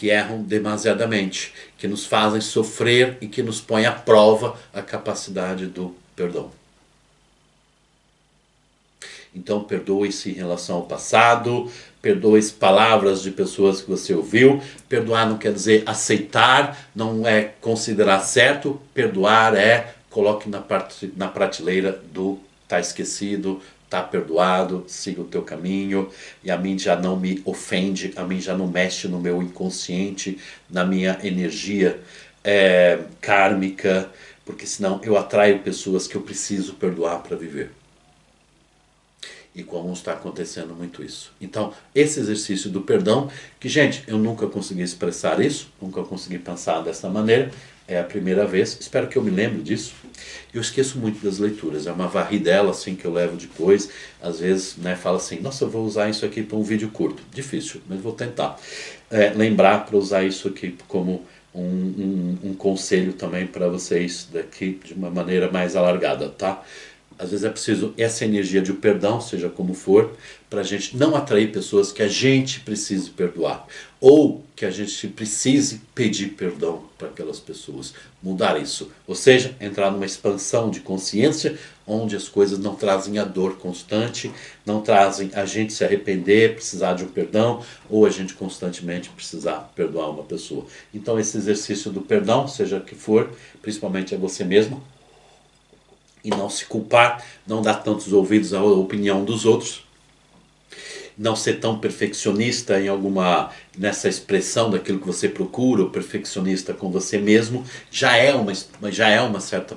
erram demasiadamente, que nos fazem sofrer e que nos põem à prova a capacidade do perdão. Então perdoe-se em relação ao passado, perdoe-se palavras de pessoas que você ouviu. Perdoar não quer dizer aceitar, não é considerar certo. Perdoar coloque na prateleira do tá esquecido, tá perdoado, siga o teu caminho, e a mim já não me ofende, a mim já não mexe no meu inconsciente, na minha energia kármica, porque senão eu atraio pessoas que eu preciso perdoar para viver. E como está acontecendo muito isso. Então, esse exercício do perdão, que, gente, eu nunca consegui expressar isso, nunca consegui pensar dessa maneira, é a primeira vez, espero que eu me lembre disso. Eu esqueço muito das leituras, é uma varridela assim que eu levo depois, às vezes, né, falo assim, nossa, eu vou usar isso aqui para um vídeo curto. Difícil, mas vou tentar. Lembrar para usar isso aqui como um conselho também para vocês daqui de uma maneira mais alargada, tá? Às vezes é preciso essa energia de perdão, seja como for, para a gente não atrair pessoas que a gente precise perdoar. Ou que a gente precise pedir perdão para aquelas pessoas. Mudar isso. Ou seja, entrar numa expansão de consciência, onde as coisas não trazem a dor constante, não trazem a gente se arrepender, precisar de um perdão, ou a gente constantemente precisar perdoar uma pessoa. Então esse exercício do perdão, seja que for, principalmente a você mesmo, e não se culpar, não dar tantos ouvidos à opinião dos outros, não ser tão perfeccionista nessa expressão daquilo que você procura, ou perfeccionista com você mesmo, já é um certo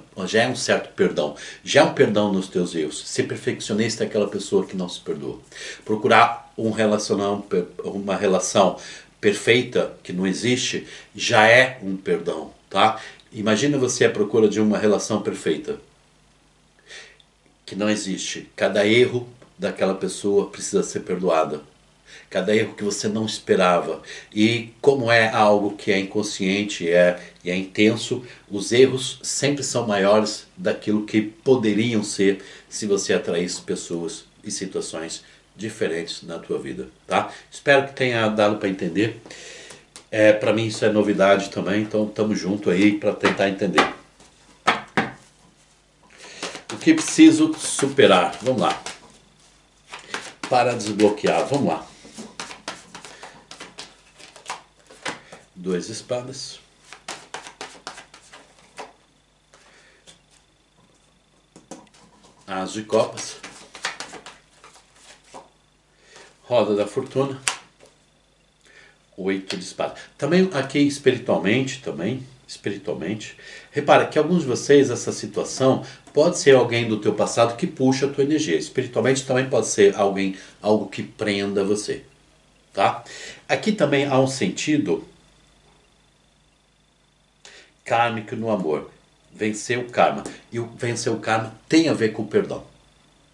perdão, já é um perdão nos teus erros. Ser perfeccionista é aquela pessoa que não se perdoa. Procurar uma relação perfeita que não existe, já é um perdão, tá? Imagina você à procura de uma relação perfeita. que não existe. Cada erro daquela pessoa precisa ser perdoado. Cada erro que você não esperava. E como é algo que é inconsciente e é intenso, os erros sempre são maiores daquilo que poderiam ser se você atraísse pessoas e situações diferentes na tua vida, tá? Espero que tenha dado para entender. Para mim isso é novidade também, então estamos juntos aí para tentar entender. O que preciso superar? Vamos lá. Para desbloquear, vamos lá. 2 espadas. As de copas. Roda da fortuna. 8 de espadas. Também aqui espiritualmente, repara que alguns de vocês, essa situação pode ser alguém do teu passado que puxa a tua energia. Espiritualmente também pode ser algo que prenda você, tá? Aqui também há um sentido kármico no amor. Vencer o karma. E o vencer o karma tem a ver com o perdão.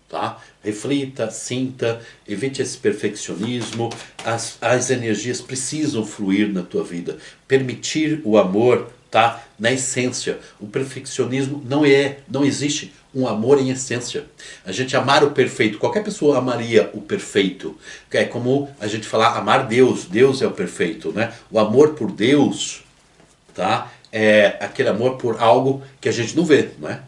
Tá? Reflita, sinta, evite esse perfeccionismo. As energias precisam fluir na tua vida. Permitir o amor, tá? Na essência. O perfeccionismo não existe um amor em essência. A gente amar o perfeito. Qualquer pessoa amaria o perfeito. É como a gente falar amar Deus. Deus é o perfeito, né? O amor por Deus, tá? É aquele amor por algo que a gente não vê, não é?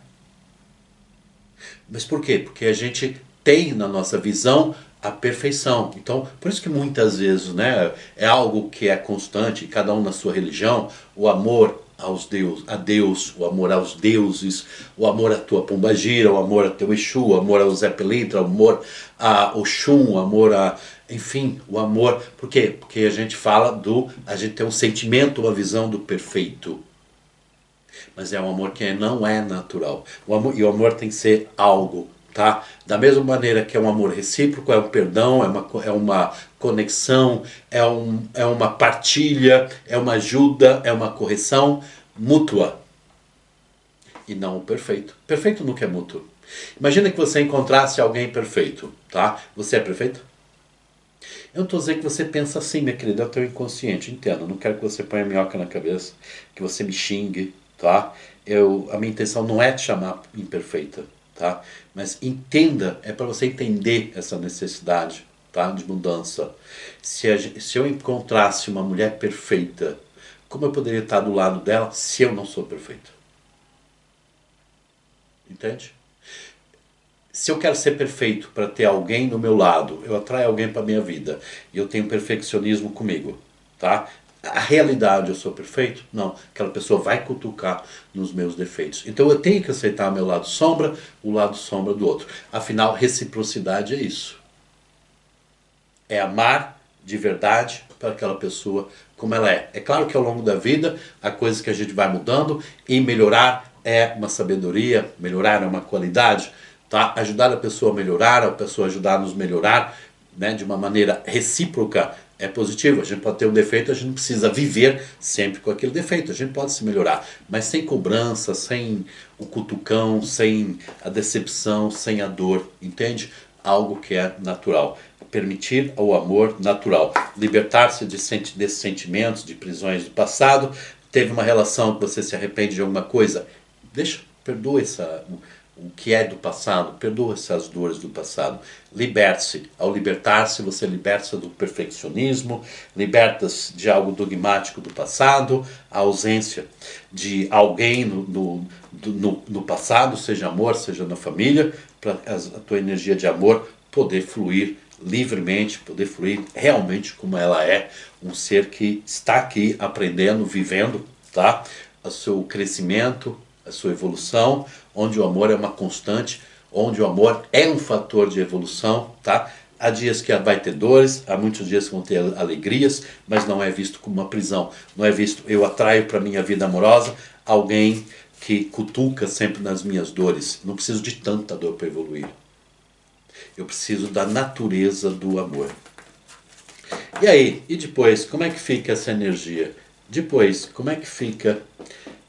Mas por quê? Porque a gente tem na nossa visão a perfeição. Então, por isso que muitas vezes, né, é algo que é constante, cada um na sua religião, o amor a Deus, o amor aos deuses, o amor à tua Pombagira, o amor a teu Exu, o amor ao Zé Pilintra, o amor a Oxum, o amor a... Enfim, o amor... Por quê? Porque a gente fala a gente tem um sentimento, uma visão do perfeito. Mas é um amor que não é natural. E o amor tem que ser algo, tá? Da mesma maneira que é um amor recíproco, é um perdão, é uma conexão, é uma partilha, é uma ajuda, é uma correção mútua. E não o perfeito. Perfeito nunca é mútuo. Imagina que você encontrasse alguém perfeito, tá? Você é perfeito? Eu não estou dizendo que você pensa assim, minha querida, é o teu inconsciente, entenda. Eu não quero que você ponha minhoca na cabeça, que você me xingue, tá? A minha intenção não é te chamar imperfeita, tá? Mas entenda, é para você entender essa necessidade, tá? De mudança. Se eu encontrasse uma mulher perfeita, como eu poderia estar do lado dela se eu não sou perfeito? Entende? Se eu quero ser perfeito para ter alguém do meu lado, eu atraio alguém para a minha vida, e eu tenho perfeccionismo comigo, tá? A realidade, eu sou perfeito? Não. Aquela pessoa vai cutucar nos meus defeitos. Então eu tenho que aceitar o meu lado sombra, o lado sombra do outro. Afinal, reciprocidade é isso. É amar de verdade para aquela pessoa como ela é. É claro que ao longo da vida, há coisas que a gente vai mudando, e melhorar é uma sabedoria, melhorar é uma qualidade, tá? Ajudar a pessoa a melhorar, a pessoa ajudar a nos melhorar, né, de uma maneira recíproca, é positivo. A gente pode ter um defeito, a gente não precisa viver sempre com aquele defeito, a gente pode se melhorar, mas sem cobrança, sem o cutucão, sem a decepção, sem a dor, entende? Algo que é natural. Permitir o amor natural, libertar-se desses sentimentos, de prisões do passado. Teve uma relação que você se arrepende de alguma coisa, perdoa o que é do passado, perdoa essas dores do passado, liberte-se. Ao libertar-se, você liberta-se do perfeccionismo, liberta-se de algo dogmático do passado, a ausência de alguém no passado, seja amor, seja na família, para a tua energia de amor poder fluir livremente, poder fluir realmente como ela é, um ser que está aqui aprendendo, vivendo, tá? O seu crescimento, a sua evolução, onde o amor é uma constante, onde o amor é um fator de evolução, tá? Há dias que vai ter dores, há muitos dias que vão ter alegrias, mas não é visto como uma prisão. Não é visto, eu atraio para minha vida amorosa alguém que cutuca sempre nas minhas dores. Não preciso de tanta dor para evoluir. Eu preciso da natureza do amor. E aí, e depois, como é que fica essa energia? Depois, como é que fica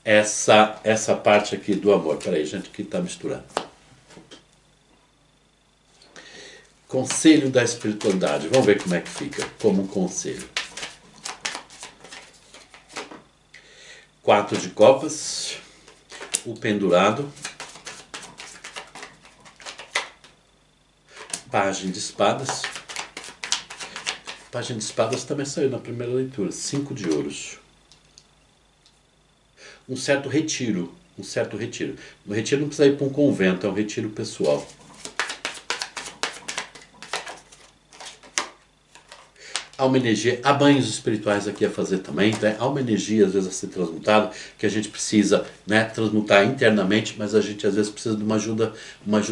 essa parte aqui do amor? Peraí, gente, que está misturando. Conselho da espiritualidade. Vamos ver como é que fica, como um conselho. 4 de copas, o pendurado, Pagem de espadas. Pagem de espadas também saiu na primeira leitura. 5 de ouros. Um certo retiro. No retiro não precisa ir para um convento, é um retiro pessoal. Há uma energia, há banhos espirituais aqui a fazer também, né? Há uma energia às vezes a ser transmutada, que a gente precisa, né, transmutar internamente, mas a gente às vezes precisa de uma ajuda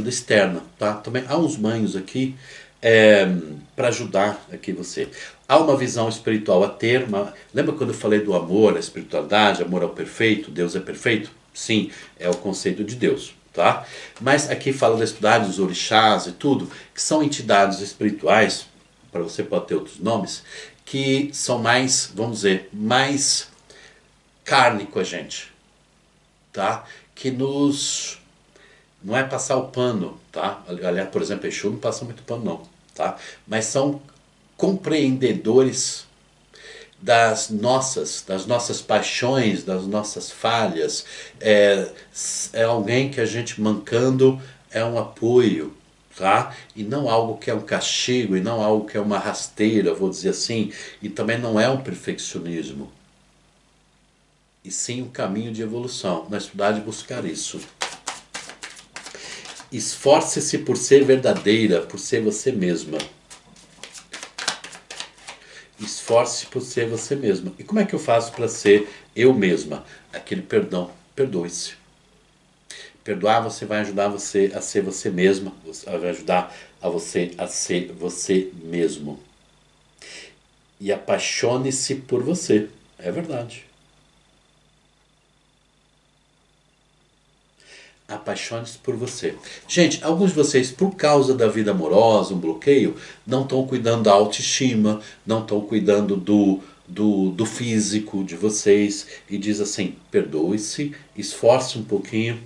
externa, tá? Também há uns banhos aqui para ajudar aqui você. Há uma visão espiritual a ter, lembra quando eu falei do amor, a espiritualidade, amor ao perfeito, Deus é perfeito? Sim, é o conceito de Deus. Tá? Mas aqui fala da espiritualidade, dos orixás e tudo, que são entidades espirituais, para você pode ter outros nomes, que são mais, vamos dizer, mais carne com a gente, tá? Que nos... não é passar o pano, tá? Aliás, por exemplo, Exu não passa muito pano não, tá? Mas são compreendedores das nossas paixões, das nossas falhas. É alguém que a gente mancando é um apoio, tá? E não algo que é um castigo, e não algo que é uma rasteira, vou dizer assim, e também não é um perfeccionismo, e sim um caminho de evolução, na estudar de buscar isso. Esforce-se por ser verdadeira, por ser você mesma. Esforce-se por ser você mesma. E como é que eu faço para ser eu mesma? Aquele perdão, perdoe-se. Perdoar você vai ajudar você a ser você mesma, vai ajudar a você a ser você mesmo. E apaixone-se por você, é verdade. Apaixone-se por você. Gente, alguns de vocês, por causa da vida amorosa, um bloqueio, não estão cuidando da autoestima, não estão cuidando do físico de vocês, e diz assim, perdoe-se, esforce um pouquinho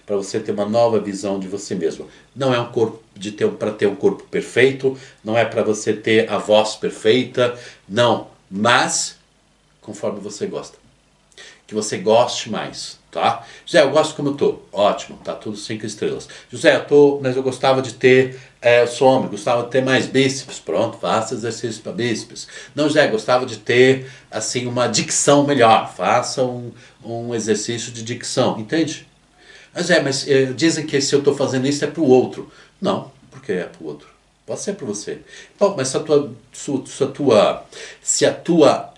para você ter uma nova visão de você mesmo. Não é um corpo para ter um corpo perfeito, não é para você ter a voz perfeita, não, mas conforme você gosta. Que você goste mais, tá? José, eu gosto como eu tô. Ótimo, tá tudo 5 estrelas. José, mas eu gostava de ter, eu sou homem, gostava de ter mais bíceps. Pronto, faça exercício para bíceps. Não, José, gostava de ter, assim, uma dicção melhor. Faça um exercício de dicção, entende? José, mas dizem que se eu tô fazendo isso é pro outro. Não, porque é pro outro. Pode ser para você. Bom, mas se a tua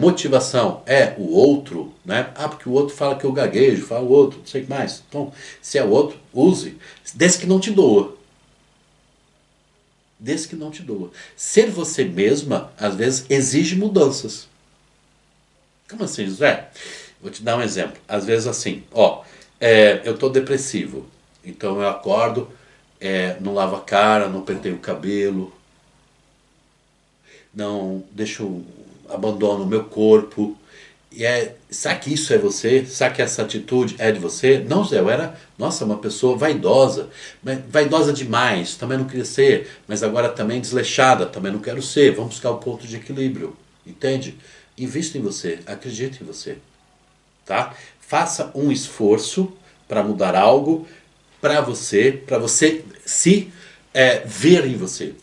motivação é o outro, né? Ah, porque o outro fala que eu gaguejo, fala o outro, não sei o que mais. Então, se é o outro, use. Desde que não te doa. Desde que não te doa. Ser você mesma, às vezes, exige mudanças. Como assim, José? Vou te dar um exemplo. Às vezes assim, eu estou depressivo. Então eu acordo, não lavo a cara, não penteio o cabelo, não abandono o meu corpo. E será que isso é você? Será que essa atitude é de você? Não, Zé, eu era, uma pessoa vaidosa, mas vaidosa demais, também não queria ser, mas agora também desleixada, também não quero ser. Vamos buscar o ponto de equilíbrio, entende? Invista em você, acredite em você, tá? Faça um esforço para mudar algo para você se ver em você.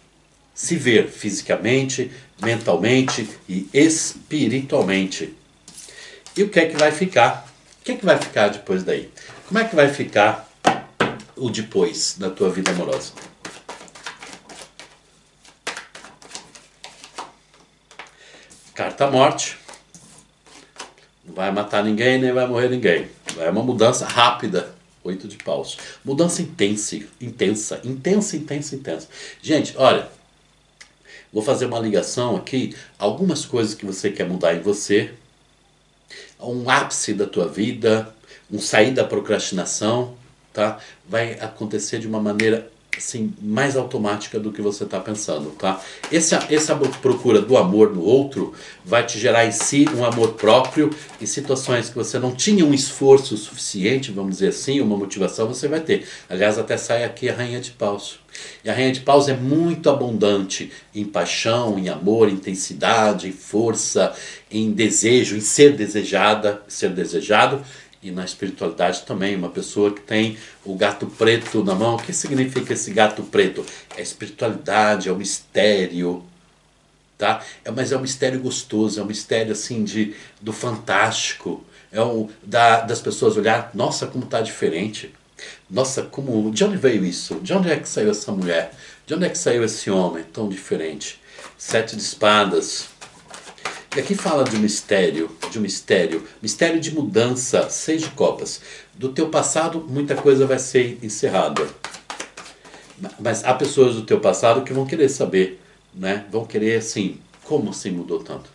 Se ver fisicamente, mentalmente e espiritualmente. E o que é que vai ficar? O que é que vai ficar depois daí? Como é que vai ficar o depois da tua vida amorosa? Carta morte. Não vai matar ninguém, nem vai morrer ninguém. É uma mudança rápida. 8 de paus. Mudança intensa. Gente, olha, vou fazer uma ligação aqui. Algumas coisas que você quer mudar em você, um ápice da tua vida, um sair da procrastinação, tá? Vai acontecer de uma maneira assim, mais automática do que você está pensando, tá? Essa procura do amor no outro vai te gerar em si um amor próprio, e situações que você não tinha um esforço suficiente, vamos dizer assim, uma motivação, você vai ter. Aliás, até sai aqui a Rainha de Paus. E a Rainha de Paus é muito abundante em paixão, em amor, em intensidade, em força, em desejo, em ser desejada, ser desejado. E na espiritualidade também, uma pessoa que tem o gato preto na mão. O que significa esse gato preto? É espiritualidade, é o mistério, tá? Mas é um mistério gostoso, é um mistério assim do fantástico. Das pessoas olhar, nossa, como está diferente. Nossa, de onde veio isso? De onde é que saiu essa mulher? De onde é que saiu esse homem tão diferente? 7 de espadas. E aqui fala de um mistério, mistério de mudança, 6 de copas. Do teu passado, muita coisa vai ser encerrada. Mas há pessoas do teu passado que vão querer saber, né? Vão querer assim, como assim mudou tanto?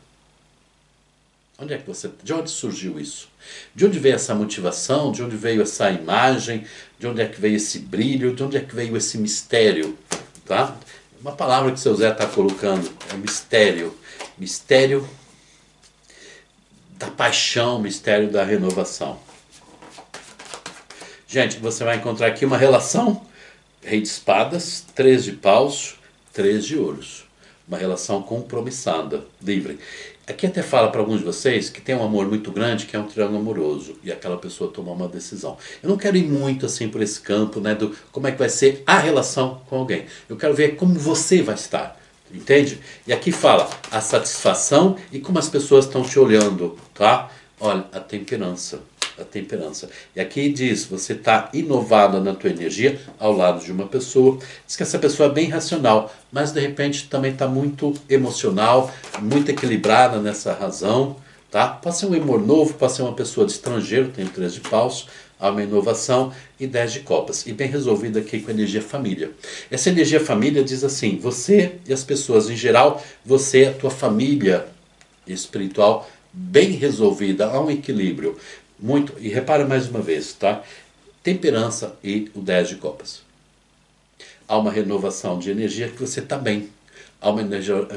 De onde surgiu isso? De onde veio essa motivação? De onde veio essa imagem? De onde é que veio esse brilho? De onde é que veio esse mistério? Tá? Uma palavra que o seu Zé está colocando é mistério. Mistério da paixão, mistério da renovação. Gente, você vai encontrar aqui uma relação: Rei de espadas, 3 de paus, 3 de ouros. Uma relação compromissada, livre. Aqui até fala para alguns de vocês que tem um amor muito grande, que é um triângulo amoroso, e aquela pessoa tomar uma decisão. Eu não quero ir muito assim por esse campo, né, do como é que vai ser a relação com alguém. Eu quero ver como você vai estar. Entende? E aqui fala a satisfação e como as pessoas estão te olhando, tá? Olha, a temperança. A temperança. E aqui diz, você está inovada na tua energia ao lado de uma pessoa. Diz que essa pessoa é bem racional, mas de repente também está muito emocional, muito equilibrada nessa razão, tá? Pode ser um amor novo, pode ser uma pessoa de estrangeiro, tem 3 de paus, há uma inovação, e 10 de copas. E bem resolvida aqui com a energia família. Essa energia família diz assim, você e as pessoas em geral, você e a tua família espiritual bem resolvida, há um equilíbrio. Muito, e repara mais uma vez, tá? Temperança e o 10 de copas. Há uma renovação de energia que você está bem. Há uma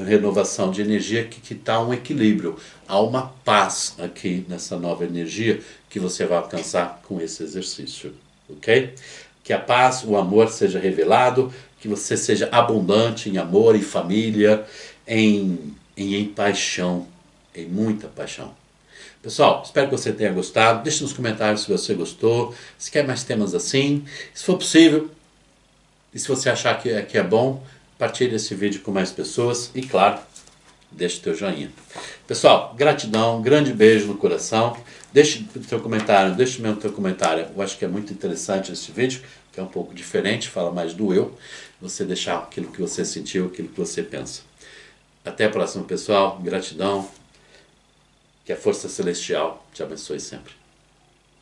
renovação de energia que está um equilíbrio. Há uma paz aqui nessa nova energia que você vai alcançar com esse exercício. Ok? Que a paz, o amor seja revelado, que você seja abundante em amor, em família, em paixão, em muita paixão. Pessoal, espero que você tenha gostado. Deixe nos comentários se você gostou, se quer mais temas assim. Se for possível, e se você achar que é bom, compartilhe esse vídeo com mais pessoas. E claro, deixe o teu joinha. Pessoal, gratidão, grande beijo no coração. Deixe o teu comentário, deixe mesmo o teu comentário. Eu acho que é muito interessante esse vídeo, que é um pouco diferente, fala mais do eu. Você deixar aquilo que você sentiu, aquilo que você pensa. Até a próxima, pessoal. Gratidão. Que a força celestial te abençoe sempre.